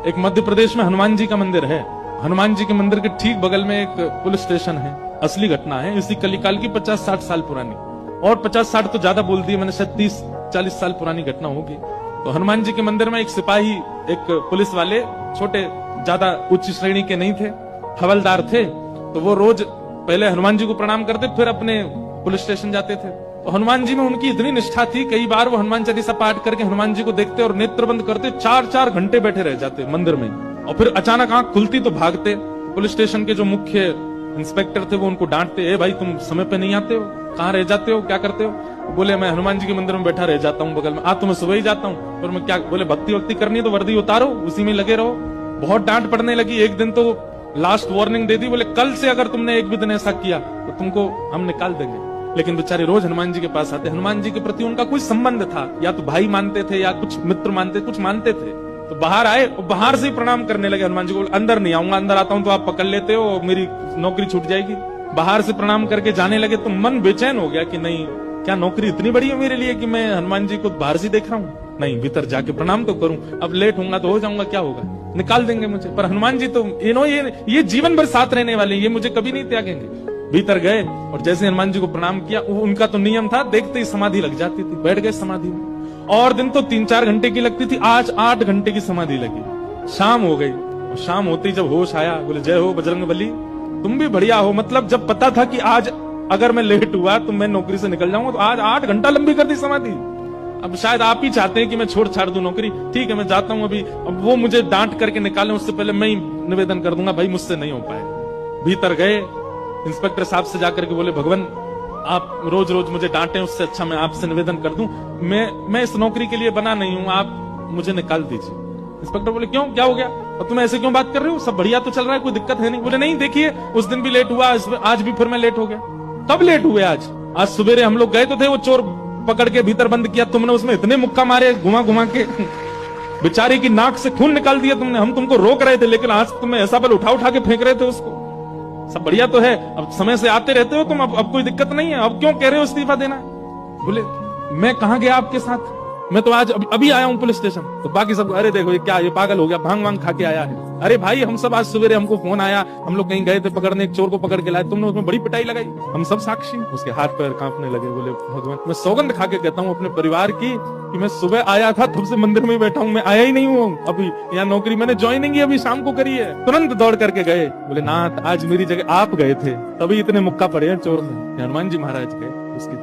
एक मध्य प्रदेश में हनुमान जी का मंदिर है। हनुमान जी के मंदिर के ठीक बगल में एक पुलिस स्टेशन है। असली घटना है, इसी कलिकाल की 50-60 साल पुरानी, और 50-60 तो ज्यादा बोल दी मैंने, शायद 30-40 साल पुरानी घटना होगी। तो हनुमान जी के मंदिर में एक सिपाही, एक पुलिस वाले, छोटे, ज्यादा उच्च श्रेणी के नहीं थे, हवलदार थे। तो वो रोज पहले हनुमान जी को प्रणाम करते, फिर अपने पुलिस स्टेशन जाते थे। तो हनुमान जी में उनकी इतनी निष्ठा थी, कई बार वो हनुमान चालीसा पाठ करके हनुमान जी को देखते और नेत्र बंद करते, 4-4 घंटे बैठे रह जाते मंदिर में, और फिर अचानक आंख खुलती तो भागते। पुलिस स्टेशन के जो मुख्य इंस्पेक्टर थे वो उनको डांटते, ए भाई तुम समय पे नहीं आते हो, कहाँ रह जाते हो, क्या करते हो? बोले मैं हनुमान जी के मंदिर में बैठा रह जाता हूँ बगल में। तो मैं सुबह ही जाता हूँ, और मैं क्या, बोले भक्ति वक्ति करनी है तो वर्दी उतारो, उसी में लगे रहो। बहुत डांट पड़ने लगी। एक दिन तो लास्ट वार्निंग दे दी, बोले कल से अगर तुमने एक भी दिन ऐसा किया तो तुमको हम निकाल देंगे। लेकिन बेचारे रोज हनुमान जी के पास आते। हनुमान जी के प्रति उनका कोई संबंध था, या तो भाई मानते थे या कुछ मित्र मानते, कुछ मानते थे। तो बाहर आए और बाहर से ही प्रणाम करने लगे हनुमान जी को। अंदर नहीं आऊंगा, अंदर आता हूं तो आप पकड़ लेते हो, मेरी नौकरी छूट जाएगी। बाहर से प्रणाम करके जाने लगे तो मन बेचैन हो गया कि नहीं, क्या नौकरी इतनी बड़ी है मेरे लिए कि मैं हनुमान जी को बाहर से देख रहा हूँ? नहीं, भीतर जाके प्रणाम तो करूं। अब लेट होऊंगा तो हो जाऊंगा, क्या होगा, निकाल देंगे मुझे। पर हनुमान जी तो ये जीवन भर साथ रहने वाले, ये मुझे कभी नहीं त्यागेंगे। भीतर गए और जैसे हनुमान जी को प्रणाम किया, उनका तो नियम था, देखते ही समाधि लग जाती थी। बैठ गए समाधि में, और दिन तो 3-4 घंटे की लगती थी, आज 8 घंटे की समाधि लगी। शाम हो गई, और शाम होते ही जब होश आया, बोले जय हो बजरंगबली, तुम भी बढ़िया हो। मतलब जब पता था कि आज अगर मैं लेट हुआ तो मैं नौकरी से निकल जाऊंगा, तो आज 8 घंटा लंबी कर दी समाधि। अब शायद आप ही चाहते हैं कि मैं छोड़ छाड़ दूं नौकरी, ठीक है मैं जाता हूं अभी। अब वो मुझे डांट करके निकालें उससे पहले मैं ही निवेदन कर दूंगा, भाई मुझसे नहीं हो पाए। भीतर गए, इंस्पेक्टर साहब से जाकर के बोले, भगवान आप रोज रोज मुझे डांटें, उससे अच्छा मैं आपसे निवेदन कर दूं, मैं इस नौकरी के लिए बना नहीं हूं, आप मुझे निकाल दीजिए। इंस्पेक्टर बोले क्यों, क्या हो गया, और तुम ऐसे क्यों बात कर रहे हो, सब बढ़िया तो चल रहा है, कोई दिक्कत है नहीं? बोले नहीं, देखिए उस दिन भी लेट हुआ, आज भी फिर मैं लेट हो गया। कब लेट हुए? आज सवेरे हम लोग गए तो थे, वो चोर पकड़ के भीतर बंद किया तुमने, उसमें इतने मुक्का मारे घुमा घुमा के, बेचारे की नाक से खून निकाल दिया तुमने। हम तुमको रोक रहे थे, लेकिन आज तुम्हें ऐसा बल उठा उठा के फेंक रहे थे उसको। सब बढ़िया तो है, अब समय से आते रहते हो तुम, अब कोई दिक्कत नहीं है, अब क्यों कह रहे हो इस्तीफा देना? बोले मैं कहां गया आपके साथ, मैं तो आज अभी आया हूं पुलिस स्टेशन। तो बाकी सब, अरे देखो ये क्या, ये पागल हो गया, भांग वांग खा के आया है। अरे भाई हम सब आज सवेरे, हमको फोन आया, हम लोग कहीं गए थे पकड़ने, एक चोर को पकड़ के लाए, तुमने उसमें बड़ी पिटाई लगाई, हम सब साक्षी। उसके हाथ पैर कांपने लगे। बोले भगवान, मैं सौगंध खा के कहता हूँ अपने परिवार की कि मैं सुबह आया था, तब से मंदिर में ही बैठा हूँ, मैं आया ही नहीं हूँ अभी यहाँ नौकरी, मैंने ज्वाइनिंग ही अभी शाम को करी है। तुरंत दौड़ करके गए, बोले नाथ आज मेरी जगह आप गए थे, तभी इतने मुक्का पड़े हैं चोर में। हनुमान जी महाराज गए, उसकी